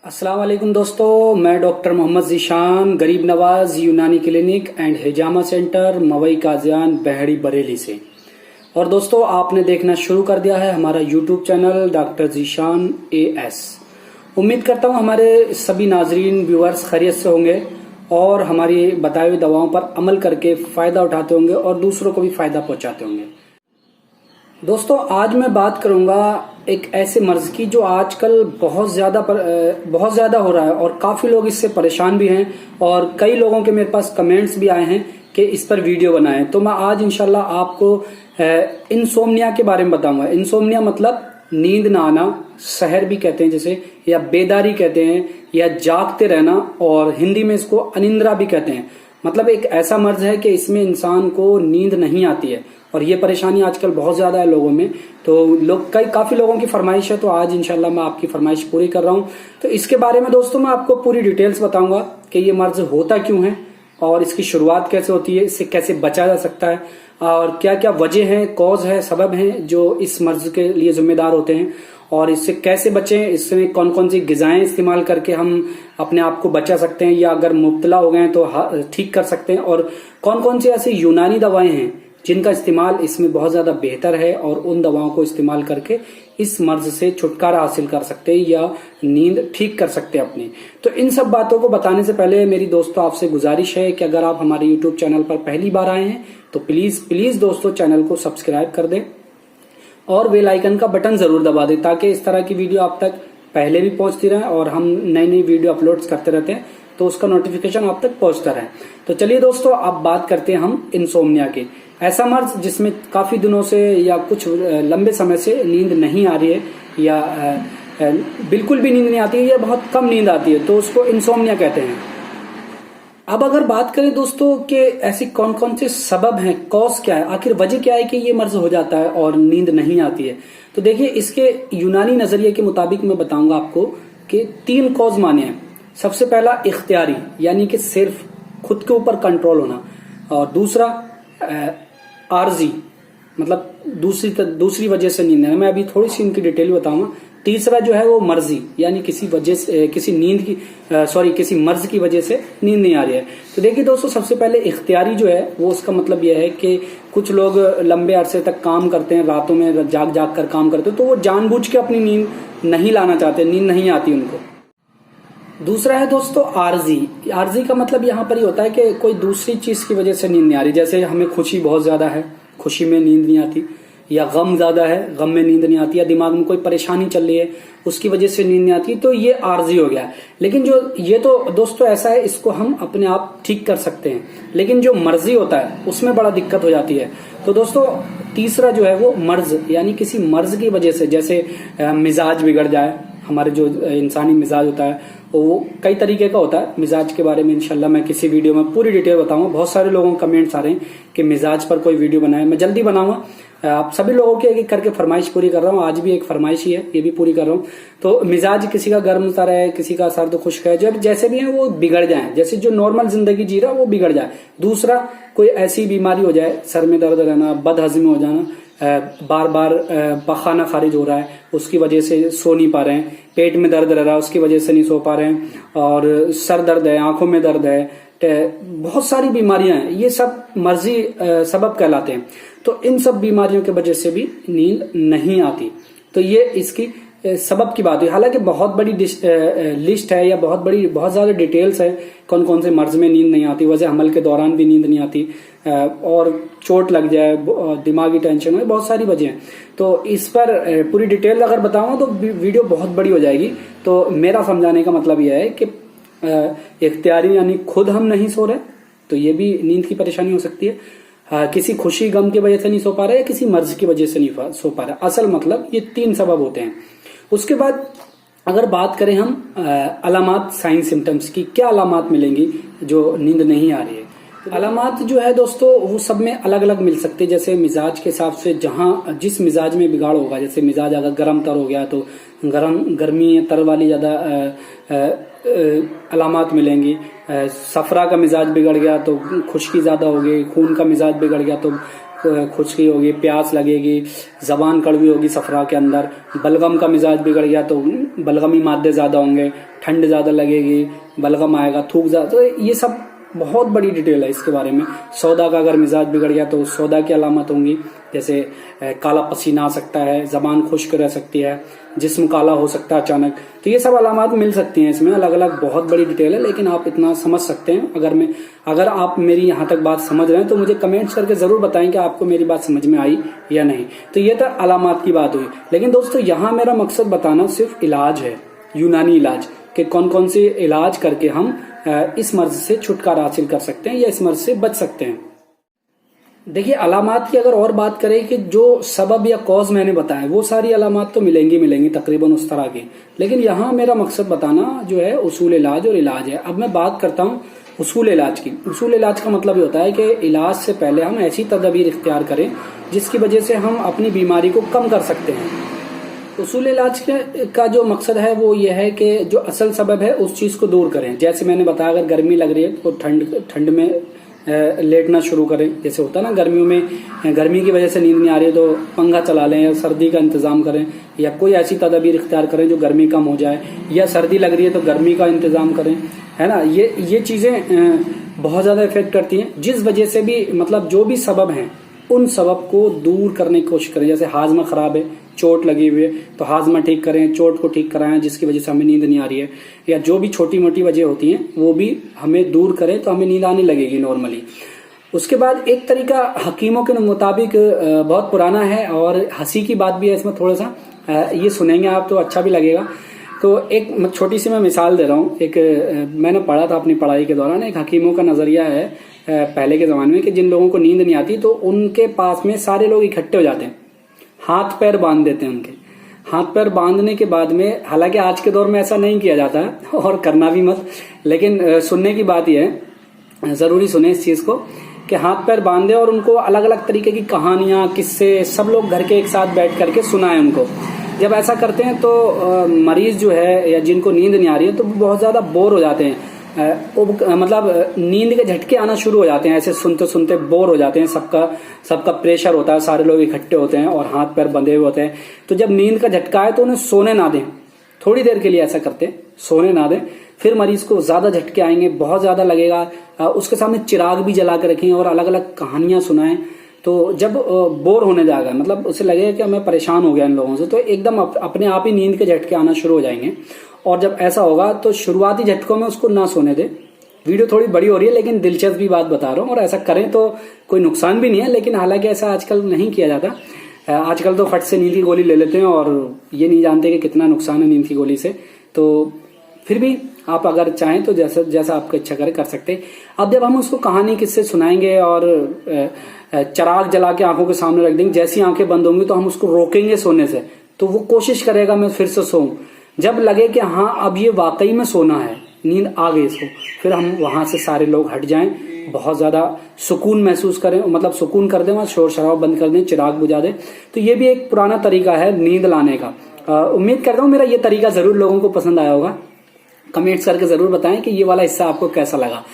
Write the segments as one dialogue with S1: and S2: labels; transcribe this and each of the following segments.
S1: अस्सलाम वालेकुम दोस्तों, मैं doctor Mohammad Zeeshan Garib Nawaz Unani clinic and Hijama centre Mawai Kaziyan Baheri Bareilly से। और दोस्तों आपने देखना शुरू कर दिया है हमारा YouTube channel doctor Zeeshan AS। उम्मीद करता हूँ हमारे सभी नाजरीन व्यूअर्स खैरियत से होंगे और हमारी बताई हुई दवाओं पर अमल करके फ़ायदा उठाते होंगे और दूसरों को भी फ़ायदा पहुँचाते होंगे। दोस्तों आज मैं बात करूंगा एक ऐसे मर्ज की जो आजकल बहुत ज्यादा हो रहा है और काफी लोग इससे परेशान भी हैं और कई लोगों के मेरे पास कमेंट्स भी आए हैं कि इस पर वीडियो बनाएं। तो मैं आज इंशाल्लाह आपको इंसोम्निया के बारे में बताऊंगा। इंसोम्निया मतलब नींद ना आना, सहर भी कहते हैं जिसे, या बेदारी कहते हैं, या जागते रहना, और हिंदी में इसको अनिंद्रा भी कहते हैं। मतलब एक ऐसा मर्ज है कि इसमें इंसान को नींद नहीं आती है और ये परेशानी आजकल बहुत ज्यादा है लोगों में। तो काफी लोगों की फरमाइश है, तो आज इंशाल्लाह मैं आपकी फरमाइश पूरी कर रहा हूं। तो इसके बारे में दोस्तों मैं आपको पूरी डिटेल्स बताऊंगा कि ये मर्ज होता क्यों है और इसकी शुरुआत कैसे होती है, इससे कैसे बचा जा सकता है और क्या क्या वजह है, कॉज है, सबब हैं जो इस मर्ज के लिए जिम्मेदार होते हैं और इससे कैसे बचें, इसमें कौन कौन सी ग़िज़ाएं इस्तेमाल करके हम अपने आप को बचा सकते हैं या अगर मुब्तला हो गए हैं तो ठीक कर सकते हैं, और कौन कौन सी ऐसी यूनानी दवाएं हैं जिनका इस्तेमाल इसमें बहुत ज्यादा बेहतर है और उन दवाओं को इस्तेमाल करके इस मर्ज से छुटकारा हासिल कर सकते हैं या नींद ठीक कर सकते हैं अपनी। तो इन सब बातों को बताने से पहले मेरी दोस्तों आपसे गुजारिश है कि अगर आप हमारे यूट्यूब चैनल पर पहली बार आए हैं तो प्लीज दोस्तों चैनल को सब्सक्राइब कर दें और बेल आइकन का बटन जरूर दबा दें ताकि इस तरह की वीडियो आप तक पहले भी पहुंचती रहे और हम नई नई वीडियो अपलोड करते रहते हैं तो उसका नोटिफिकेशन आप तक पहुंचता रहे। तो चलिए दोस्तों अब बात करते हैं हम इंसोम्निया की। ऐसा मर्ज जिसमें काफी दिनों से या कुछ लंबे समय से नींद नहीं आ रही है या बिल्कुल भी नींद नहीं आती है या बहुत कम नींद आती है, तो उसको इंसोम्निया कहते हैं। अब अगर बात करें दोस्तों कि ऐसी कौन कौन से सबब हैं, कॉज क्या है, आखिर वजह क्या है कि ये मर्ज हो जाता है और नींद नहीं आती है, तो देखिए इसके यूनानी नजरिए के मुताबिक मैं बताऊंगा आपको कि 3 कॉज माने हैं। सबसे पहला इख्तियारी, यानी कि सिर्फ खुद के ऊपर कंट्रोल होना, और दूसरा आर्जी मतलब दूसरी वजह से नींद है। मैं अभी थोड़ी सी इनकी डिटेल बताऊंगा। तीसरा जो है वो मर्जी, यानी किसी मर्ज की वजह से नींद नहीं आ रही है। तो देखिए दोस्तों सबसे पहले इख्तियारी जो है वो उसका मतलब यह है कि कुछ लोग लंबे अरसे तक काम करते हैं, रातों में जाग कर काम करते हैं, तो वो जानबूझ के अपनी नींद नहीं लाना चाहते, नींद नहीं आती उनको। दूसरा है दोस्तों आर्जी। आर्जी का मतलब यहाँ पर ही होता है कि कोई दूसरी चीज की वजह से नींद नहीं आ रही, जैसे हमें खुशी बहुत ज्यादा है, खुशी में नींद नहीं आती, या गम ज्यादा है, गम में नींद नहीं आती, या दिमाग में कोई परेशानी चल रही है उसकी वजह से नींद नहीं आती, तो ये आर्जी हो गया। लेकिन जो ये तो दोस्तों ऐसा है, इसको हम अपने आप ठीक कर सकते हैं, लेकिन जो मर्जी होता है उसमें बड़ा दिक्कत हो जाती है। तो दोस्तों तीसरा जो है वो मर्ज, यानी किसी मर्ज की वजह से, जैसे मिजाज बिगड़ जाए, हमारे जो इंसानी मिजाज होता है वो कई तरीके का होता है। मिजाज के बारे में इंशाल्लाह मैं किसी वीडियो में पूरी डिटेल बताऊंगा। बहुत सारे लोगों के कमेंट्स आ रहे हैं कि मिजाज पर कोई वीडियो बनाए, मैं जल्दी बनाऊंगा। आप सभी लोगों की एक एक करके फरमाइश पूरी कर रहा हूँ, आज भी एक फरमाइश ही है, ये भी पूरी कर रहा हूँ। तो मिजाज किसी का गर्म उतर है, किसी का सर्द खुश्क है, जब जैसे भी है वो बिगड़ जाए, जैसे जो नॉर्मल जिंदगी जी रहा है वो बिगड़ जाए। दूसरा कोई ऐसी बीमारी हो जाए, सर में दर्द रहना, बदहजमी हो जाना, बार बार पखाना खारिज हो रहा है उसकी वजह से सो नहीं पा रहे हैं, पेट में दर्द रह रहा है उसकी वजह से नहीं सो पा रहे हैं, और सर दर्द है, आंखों में दर्द है, बहुत सारी बीमारियां हैं, ये सब मर्जी सबब कहलाते हैं। तो इन सब बीमारियों की वजह से भी नींद नहीं आती। तो ये इसकी सबब की बात हुई। हालांकि बहुत बड़ी लिस्ट है या बहुत ज्यादा डिटेल्स है कौन कौन से मर्ज में नींद नहीं आती, वजह हमल के दौरान भी नींद नहीं आती, और चोट लग जाए, दिमागी टेंशन हो, बहुत सारी वजह हैं। तो इस पर पूरी डिटेल अगर बताऊं तो वीडियो बहुत बड़ी हो जाएगी। तो मेरा समझाने का मतलब यह है कि इख्तियारी यानी खुद हम नहीं सो रहे, तो ये भी नींद की परेशानी हो सकती है। किसी खुशी गम की वजह से नहीं सो पा रहे या किसी मर्ज की वजह से नहीं सो पा रहे, असल मतलब ये 3 सबब होते हैं। उसके बाद अगर बात करें हम अलामात, साइन सिम्टम्स की, क्या अलामात मिलेंगी जो नींद नहीं आ रही है। अलामात जो है दोस्तों वो सब में अलग अलग मिल सकती है, जैसे मिजाज के हिसाब से, जहां जिस मिजाज में बिगाड़ होगा, जैसे मिजाज अगर गर्म तर हो गया तो गर्मी तर वाली ज्यादा अलामात मिलेंगी। सफरा का मिजाज बिगड़ गया तो खुश्की ज्यादा हो गई, खून का मिजाज बिगड़ गया तो खुश्की होगी, प्यास लगेगी, जबान कड़वी होगी सफरा के अंदर, बलगम का मिजाज बिगड़ गया तो बलगमी मादे ज्यादा होंगे, ठंड ज्यादा लगेगी, बलगम आएगा, थूक ज्यादा, तो ये सब बहुत बड़ी डिटेल है इसके बारे में। सौदा का अगर मिजाज बिगड़ गया तो सौदा की अलामत होंगी, जैसे काला पसीना आ सकता है, जबान खुश्क रह सकती है, जिस्म काला हो सकता है अचानक। तो ये सब अलामत मिल सकती हैं इसमें, अलग अलग बहुत बड़ी डिटेल है, लेकिन आप इतना समझ सकते हैं। अगर आप मेरी यहाँ तक बात समझ रहे हैं तो मुझे कमेंट्स करके जरूर बताएं कि आपको मेरी बात समझ में आई या नहीं। तो ये तो अलामत की बात हुई, लेकिन दोस्तों यहाँ मेरा मकसद बताना सिर्फ इलाज है, यूनानी इलाज कि कौन कौन से इलाज करके हम इस मर्ज से छुटकारा हासिल कर सकते हैं या इस मर्ज से बच सकते हैं। देखिए, अलामात की अगर और बात करें कि जो सबब या कॉज मैंने बताया, वो सारी अलामात तो मिलेंगी तकरीबन उस तरह की, लेकिन यहाँ मेरा मकसद बताना जो है उसूल इलाज और इलाज है। अब मैं बात करता हूँ उसूल इलाज की। उसूल इलाज का मतलब ये होता है कि इलाज से पहले हम ऐसी तदबीर इख्तियार करें जिसकी वजह से हम अपनी बीमारी को कम कर सकते हैं। उसूल इलाज का जो मकसद है वो ये है कि जो असल सबब है उस चीज को दूर करें। जैसे मैंने बताया, अगर गर्मी लग रही है तो ठंड में लेटना शुरू करें। जैसे होता है ना, गर्मियों में गर्मी की वजह से नींद नहीं आ रही है तो पंखा चला लें, या सर्दी का इंतजाम करें, या कोई ऐसी तदबीर इख्तियार करें जो गर्मी कम हो जाए, या सर्दी लग रही है तो गर्मी का इंतजाम करें, है ना। ये चीजें बहुत ज्यादा इफेक्ट करती हैं, जिस वजह से भी मतलब जो भी सबब हैं उन सबब को दूर करने की कोशिश करें। जैसे हाजमा खराब है, चोट लगी हुई है, तो हाजमा ठीक करें, चोट को ठीक कराएं जिसकी वजह से हमें नींद नहीं आ रही है, या जो भी छोटी मोटी वजह होती हैं वो भी हमें दूर करें तो हमें नींद आने लगेगी नॉर्मली। उसके बाद एक तरीका हकीमों के मुताबिक बहुत पुराना है और हंसी की बात भी है इसमें, थोड़ा सा ये सुनेंगे आप तो अच्छा भी लगेगा। तो एक छोटी सी मैं मिसाल दे रहा हूँ। एक मैंने पढ़ा था अपनी पढ़ाई के दौरान, एक हकीमों का नजरिया है पहले के जमाने में कि जिन लोगों को नींद नहीं आती तो उनके पास में सारे लोग इकट्ठे हो जाते हैं, हाथ पैर बांध देते हैं उनके। हाथ पैर बांधने के बाद में, हालांकि आज के दौर में ऐसा नहीं किया जाता है और करना भी मत, लेकिन सुनने की बात यह है, जरूरी सुने इस चीज को, कि हाथ पैर बांधे और उनको अलग अलग तरीके की कहानियां, किस्से सब लोग घर के एक साथ बैठ करके सुनाएं उनको। जब ऐसा करते हैं तो मरीज जो है या जिनको नींद नहीं आ रही है तो वो बहुत ज्यादा बोर हो जाते हैं, मतलब नींद के झटके आना शुरू हो जाते हैं, ऐसे सुनते सुनते बोर हो जाते हैं। सबका प्रेशर होता है, सारे लोग इकट्ठे होते हैं और हाथ पैर बंधे हुए होते हैं। तो जब नींद का झटका आए तो उन्हें सोने ना दें, थोड़ी देर के लिए ऐसा करते हैं, सोने ना दें। फिर मरीज को ज्यादा झटके आएंगे, बहुत ज्यादा लगेगा, उसके सामने चिराग भी जला के रखें और अलग अलग कहानियां सुनाएं। तो जब बोर होने जाएगा, मतलब उसे लगेगा कि मैं परेशान हो गया इन लोगों से, तो एकदम अपने आप ही नींद के झटके आना शुरू हो जाएंगे। और जब ऐसा होगा तो शुरुआती झटकों में उसको ना सोने दे। वीडियो थोड़ी बड़ी हो रही है लेकिन दिलचस्प भी बात बता रहा हूँ, और ऐसा करें तो कोई नुकसान भी नहीं है, लेकिन हालांकि ऐसा आजकल नहीं किया जाता। आजकल तो फट से नींद की गोली ले लेते हैं और ये नहीं जानते कि कितना नुकसान है नींद की गोली से। तो फिर भी आप अगर चाहें तो जैसा आपको इच्छा करे कर सकते हैं। अब जब हम उसको कहानी किससे सुनाएंगे और चिराग जला के आंखों के सामने रख देंगे, जैसी आंखें बंद होंगी तो हम उसको रोकेंगे सोने से, तो वो कोशिश करेगा मैं फिर से सोऊं। जब लगे कि हाँ अब ये वाकई में सोना है, नींद आ गई इसको, फिर हम वहां से सारे लोग हट जाएं, बहुत ज्यादा सुकून महसूस करें, मतलब सुकून कर दें, वहां शोर शराबा बंद कर दें, चिराग बुझा दें। तो ये भी एक पुराना तरीका है नींद लाने का। उम्मीद करता हूँ मेरा ये तरीका जरूर लोगों को पसंद आया होगा। कमेंट्स करके जरूर बताएं कि ये वाला हिस्सा आपको कैसा लगा।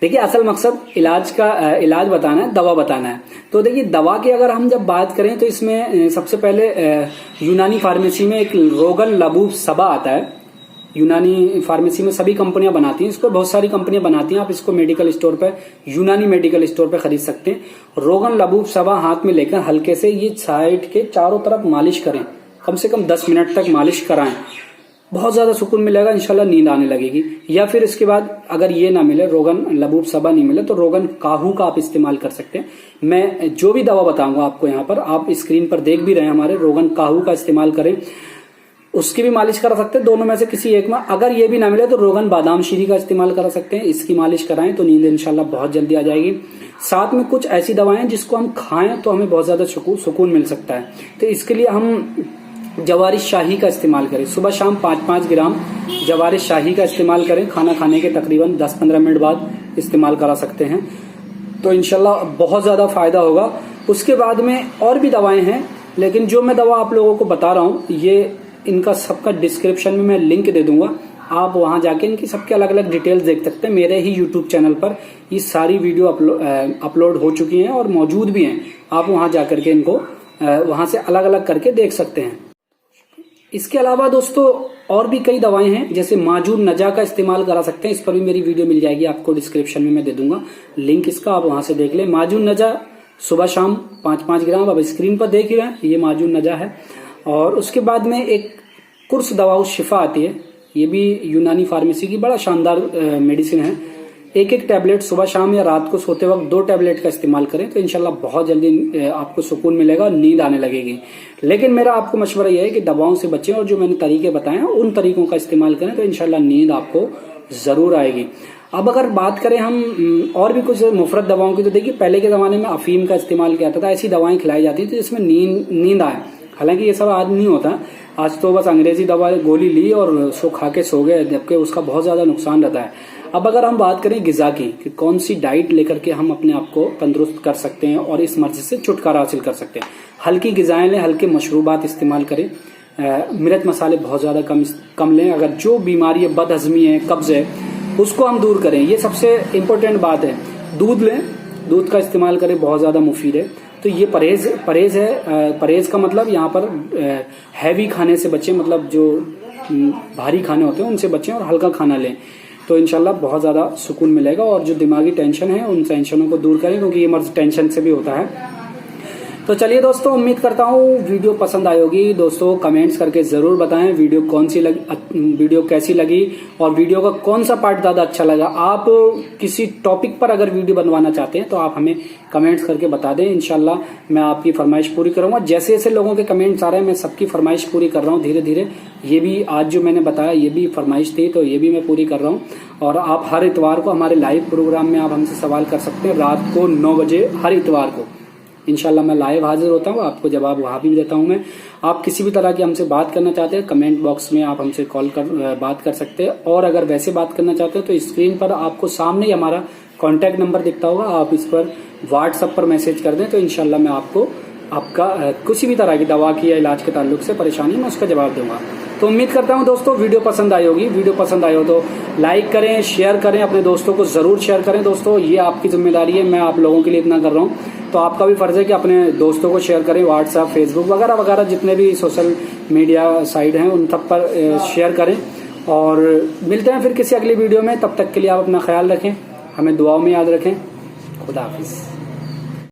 S1: देखिए, असल मकसद इलाज बताना है, दवा बताना है। तो देखिए, दवा की अगर हम जब बात करें तो इसमें सबसे पहले यूनानी फार्मेसी में एक रोगन लबूब सबा आता है। यूनानी फार्मेसी में सभी कंपनियां बनाती हैं इसको, बहुत सारी कंपनियां बनाती हैं। आप इसको मेडिकल स्टोर पे, यूनानी मेडिकल स्टोर पे खरीद सकते हैं। रोगन लबूब सबा हाथ में लेकर हल्के से ये साइड के चारों तरफ मालिश करें, कम से कम 10 मिनट तक मालिश कराएं, बहुत ज्यादा सुकून मिलेगा, इंशाल्लाह नींद आने लगेगी। या फिर इसके बाद अगर ये ना मिले, रोगन लबूब सबा नहीं मिले, तो रोगन काहू का आप इस्तेमाल कर सकते हैं। मैं जो भी दवा बताऊंगा आपको यहाँ पर, आप स्क्रीन पर देख भी रहे हैं हमारे, रोगन काहू का इस्तेमाल करें, उसकी भी मालिश करा सकते हैं, दोनों में से किसी एक में। अगर ये भी ना मिले तो रोगन बादाम शीरी का इस्तेमाल करा सकते हैं, इसकी मालिश कराएं तो नींद इंशाल्लाह बहुत जल्दी आ जाएगी। साथ में कुछ ऐसी दवाएं जिसको हम खाएं तो हमें बहुत ज्यादा सुकून मिल सकता है। तो इसके लिए हम जवारिश शाही का इस्तेमाल करें, सुबह शाम 5-5 ग्राम जवारिश शाही का इस्तेमाल करें, खाना खाने के तकरीबन 10-15 मिनट बाद इस्तेमाल करा सकते हैं, तो इंशाल्लाह बहुत ज्यादा फायदा होगा। उसके बाद में और भी दवाएं हैं, लेकिन जो मैं दवा आप लोगों को बता रहा हूं, ये इनका सबका डिस्क्रिप्शन में मैं लिंक दे दूंगा, आप वहां जाके इनकी सबके अलग अलग डिटेल्स देख सकते हैं। मेरे ही यूट्यूब चैनल पर ये सारी वीडियो अपलोड हो चुकी हैं और मौजूद भी हैं। आप वहां जाकर के इनको वहां से अलग अलग करके देख सकते हैं। इसके अलावा दोस्तों और भी कई दवाएं हैं, जैसे माजून नजा का इस्तेमाल करा सकते हैं। इस पर भी मेरी वीडियो मिल जाएगी, आपको डिस्क्रिप्शन में मैं दे दूंगा लिंक इसका, आप वहां से देख लें। माजून नजा सुबह शाम 5-5 ग्राम, अब स्क्रीन पर देख ही रहे हैं, ये माजून नजा है। और उसके बाद में एक कुर्स दवाओ शिफा आती है, ये भी यूनानी फार्मेसी की बड़ा शानदार मेडिसिन है। एक टैबलेट सुबह शाम या रात को सोते वक्त 2 टैबलेट का इस्तेमाल करें तो इंशाल्लाह बहुत जल्दी आपको सुकून मिलेगा और नींद आने लगेगी। लेकिन मेरा आपको मशवरा यह है कि दवाओं से बचें और जो मैंने तरीके बताए हैं उन तरीकों का इस्तेमाल करें तो इंशाल्लाह नींद आपको जरूर आएगी। अब अगर बात करें हम और भी कुछ मुफरत दवाओं की, तो देखिए पहले के जमाने में अफीम का इस्तेमाल किया जाता था, ऐसी दवाएं खिलाई जाती थी जिसमें नींद आए। हालांकि ये सब आज नहीं होता, आज तो बस अंग्रेजी दवा गोली ली और उसको खा के सो गए, जबकि उसका बहुत ज्यादा नुकसान रहता है। अब अगर हम बात करें गिजा की कि कौन सी डाइट लेकर के हम अपने आप को तंदुरुस्त कर सकते हैं और इस मर्ज से छुटकारा हासिल कर सकते हैं, हल्की गिजाएं लें, हल्के मशरूबात इस्तेमाल करें, मिर्च मसाले बहुत ज्यादा कम लें। अगर जो बीमारी है, बदहजमी है, कब्ज है, उसको हम दूर करें, ये सबसे इम्पोर्टेंट बात है। दूध लें, दूध का इस्तेमाल करें, बहुत ज्यादा मुफीद है। तो ये परहेज है। परहेज का मतलब यहाँ पर हैवी खाने से बचें, मतलब जो भारी खाने होते हैं उनसे बचें और हल्का खाना लें, तो इंशाल्लाह बहुत ज्यादा सुकून मिलेगा। और जो दिमागी टेंशन है उन टेंशनों को दूर करें, क्योंकि ये मर्ज टेंशन से भी होता है। तो चलिए दोस्तों, उम्मीद करता हूँ वीडियो पसंद आई होगी। दोस्तों कमेंट्स करके जरूर बताएं वीडियो वीडियो कैसी लगी और वीडियो का कौन सा पार्ट ज्यादा अच्छा लगा। आप किसी टॉपिक पर अगर वीडियो बनवाना चाहते हैं तो आप हमें कमेंट्स करके बता दें, इंशाल्लाह मैं आपकी फरमाइश पूरी करूंगा। जैसे जैसे लोगों के कमेंट्स आ रहे हैं मैं सबकी फरमाइश पूरी कर रहा हूँ धीरे धीरे। ये भी आज जो मैंने बताया ये भी फरमाइश थी, तो ये भी मैं पूरी कर रहा हूँ। और आप हर इतवार को हमारे लाइव प्रोग्राम में आप हमसे सवाल कर सकते हैं, रात को 9 बजे हर इतवार को इंशाल्लाह मैं लाइव हाजिर होता हूँ, आपको जवाब वहां भी देता हूँ मैं। आप किसी भी तरह की हमसे बात करना चाहते हैं कमेंट बॉक्स में आप हमसे कॉल कर बात कर सकते हैं। और अगर वैसे बात करना चाहते हैं तो स्क्रीन पर आपको सामने ही हमारा कॉन्टैक्ट नंबर दिखता होगा, आप इस पर व्हाट्सएप पर मैसेज कर दें तो इंशाल्लाह मैं आपको आपका किसी भी तरह की दवा की या इलाज के ताल्लुक से परेशानी मैं उसका जवाब दूंगा। तो उम्मीद करता हूं दोस्तों वीडियो पसंद आई होगी। वीडियो पसंद आई हो तो लाइक करें, शेयर करें, अपने दोस्तों को जरूर शेयर करें। दोस्तों ये आपकी जिम्मेदारी है, मैं आप लोगों के लिए इतना कर रहा हूं, तो आपका भी फर्ज है कि अपने दोस्तों को शेयर करें। व्हाट्सएप, फेसबुक वगैरह वगैरह जितने भी सोशल मीडिया साइट हैं उन सब पर शेयर करें। और मिलते हैं फिर किसी अगली वीडियो में, तब तक के लिए आप अपना ख्याल रखें, हमें दुआओं में याद रखें। खुदा हाफिज।